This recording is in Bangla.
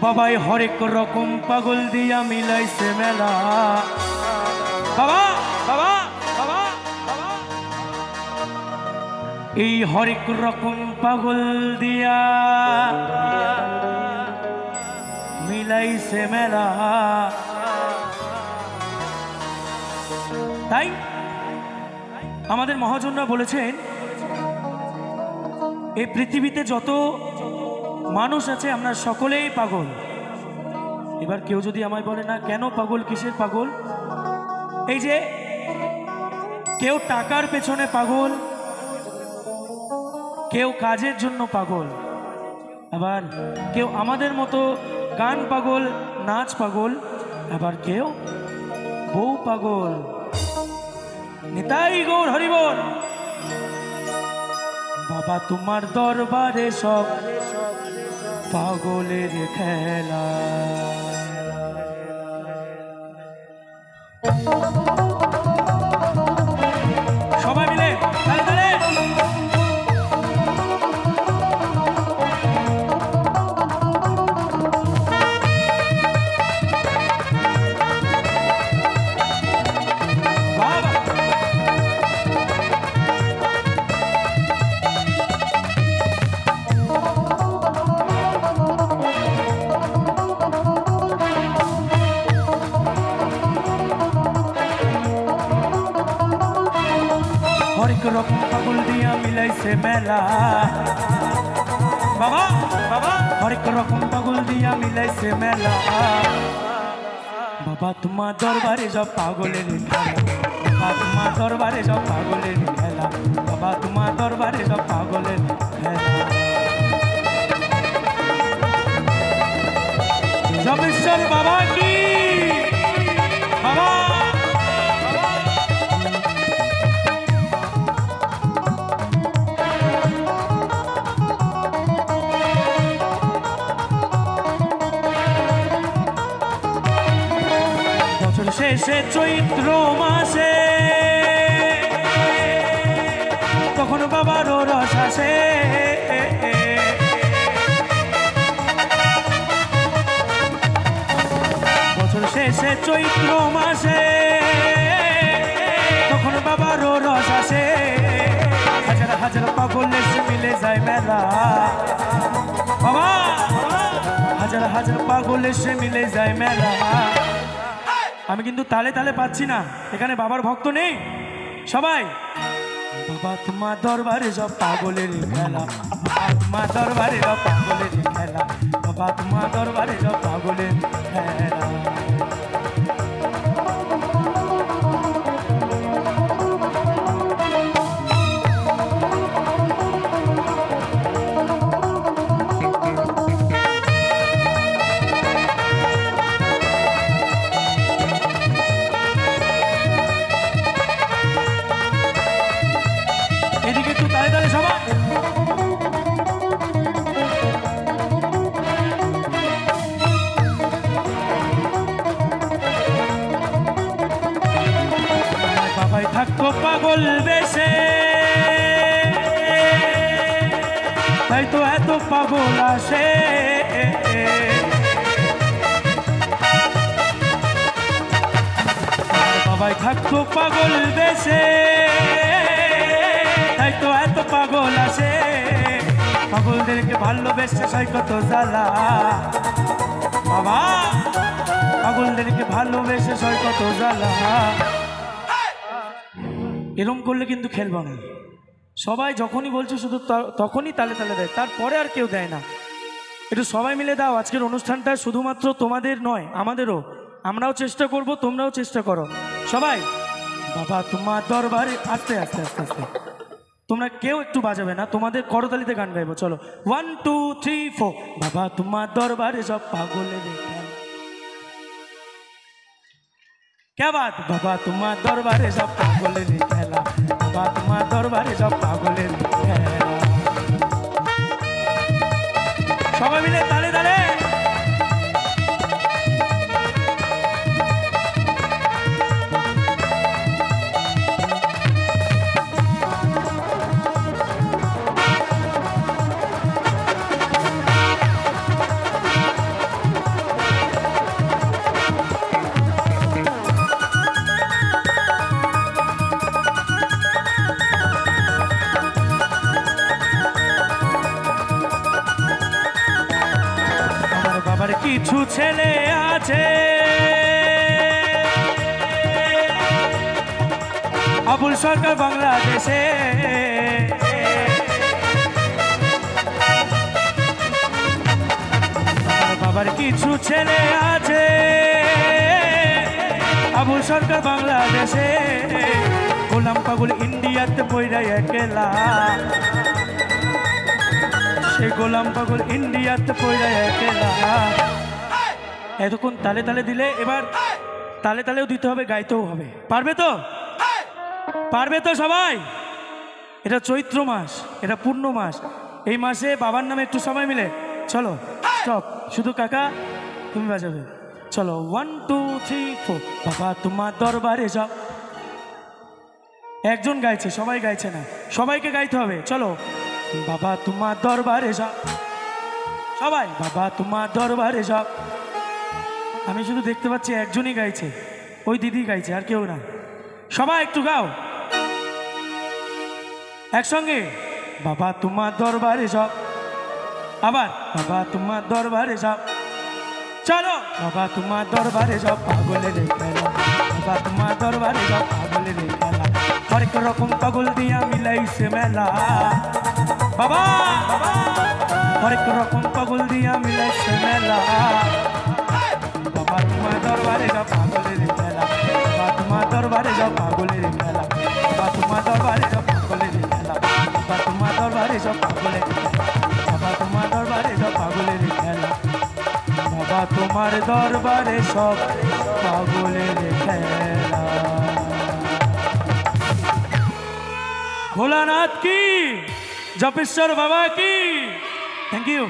বাবাই হরেক রকম পাগল দিয়া মিলাইছে মেলা। বাবা বাবা বাবা বাবা এই হরেক রকম পাগল দিয়া মিলাইছে মেলা। তাই আমাদের মহাজনরা বলেছেন এই পৃথিবীতে যত মানুষ আছে আমরা সকলেই পাগল। এবার কেউ যদি আমায় বলে না কেন পাগল, কিসের পাগল? এই যে কেউ টাকার পেছনে পাগল, কেউ কাজের জন্য পাগল, আবার কেউ আমাদের মতো গান পাগল, নাচ পাগল, আবার কেউ বউ পাগল। নিতাই গৌর হরিবল। বাবা তোমার দরবারে সব পাগলের খেলা। সবাই মিলে তালে তালে। হরেক রকম পাগল দিয়া মিলাইছে মেলা। বাবা বাবা হরেক রকম পাগল দিয়া মিলাইছে মেলা। বাবা তোমার দরবারে সব পাগলের খেলা। বাবা তোমার দরবারে সব পাগলের খেলা। বাবা তোমার দরবারে সব পাগলের খেলা। জমেশ্বর বাবা কি বাবা। শেষে চৈত্র মাসে তখন বাবারও রস আসে। বছর শেষে চৈত্র মাসে তখন বাবারও রস আসে। হাজার হাজার পাগল এসে মিলে যায় মেলা। বাবা হাজার হাজার পাগল এসে মিলে যায় মেলা। আমি কিন্তু তালে তালে পাচ্ছি না, এখানে বাবার ভক্ত নেই সবাই। বাবা তোমার দরবারে সব পাগলের খেলা। বাবা তোমার দরবারে সব পাগলের খেলা। বাবা তোমার দরবারে সব পাগলের খেলা। থাকো পাগল বেশে তাই তো এত পাগল আসে। বাবাই থাকো পাগল বেশে তাই তো এত পাগল আসে। পাগলদেরকে ভালোবেসে সয় কত জ্বালা। বাবা পাগলদেরকে ভালোবেসে সয় কত জ্বালা। এরম করলে কিন্তু খেলবো না। সবাই যখনই বলছে শুধু তখনই তালে তালে দেয়, তারপরে আর কেউ দেয় না। একটু সবাই মিলে দাও। আজকের অনুষ্ঠানটা শুধুমাত্র তোমাদের নয় আমাদেরও। আমরাও চেষ্টা করব, তোমরাও চেষ্টা করো সবাই। বাবা তোমার দরবারে আস্তে আস্তে আস্তে আস্তে তোমরা কেউ একটু বাজাবে না, তোমাদের করতালিতে গান গাইবো। চলো 1 2 3 4। বাবা তোমার দরবারে সব পাগলের খেলা। क्या बात। बाबा तुम्हार दरबारे सब पागलेर खेला। बाबा तुम्हार दरबारे सब पागलेर खेला। सबाई मिले ताले ताले। কিছু ছেলে আছে আবুল সরকার বাংলাদেশে, বাবার কিছু ছেলে আছে আবুল সরকার বাংলাদেশে, গোলাম পাগল ইন্ডিয়াতে পয়রা একলা, সে গোলাম পাগল ইন্ডিয়াতে পয়রা একলা। এতক্ষণ তালে তালে দিলে, এবার তালে তালেও দিতে হবে, গাইতেও হবে। পারবে তো? পারবে তো সবাই? এটা চৈত্র মাস, এটা পূর্ণ মাস। এই মাসে বাবার নামে একটু সময় মিলে চলো স্টপ, শুধু কাকা তুমি বাজাবে। চলো 1 2 3 4। বাবা তোমার দরবারে যাও। একজন গাইছে, সবাই গাইছে না, সবাইকে গাইতে হবে। চলো বাবা তোমার দরবারে যাও, সবাই বাবা তোমার দরবারে যাও। আমি শুধু দেখতে পাচ্ছি একজনই গাইছে, ওই দিদি গাইছে, আর কেউ না। সবাই একটু গাও একসঙ্গে, বাবা তোমার দরবারে যাও। আবার বাবা তোমার দরবারে যাও। চলো বাবা তোমার দরবারে যাও, পাগলের খেলা। বাবা তোমার দরবারে যাও, পাগলের খেলা। হরেক রকম পাগল দিয়া মিলাইছে মেলা। বাবা হরেক রকম পাগল দিয়া মিলাইছে মেলা। বাবা তোমার দরবারে যাও, পাগলের খেলা। বাবা তোমার দরবারে যাও, পাগলের খেলা। বাবা তোমার দরবারে যাও, পাগলের খেলা। বাবা তোমার দরবারে যাও, পাগলের খেলা। বাবা তোমার দরবারে যাও, পাগলের খেলা। বাবা তোমার দরবারে সব পাগলের খেলা। ভোলানাথ কি, জপেশ্বর বাবা কি। Thank you.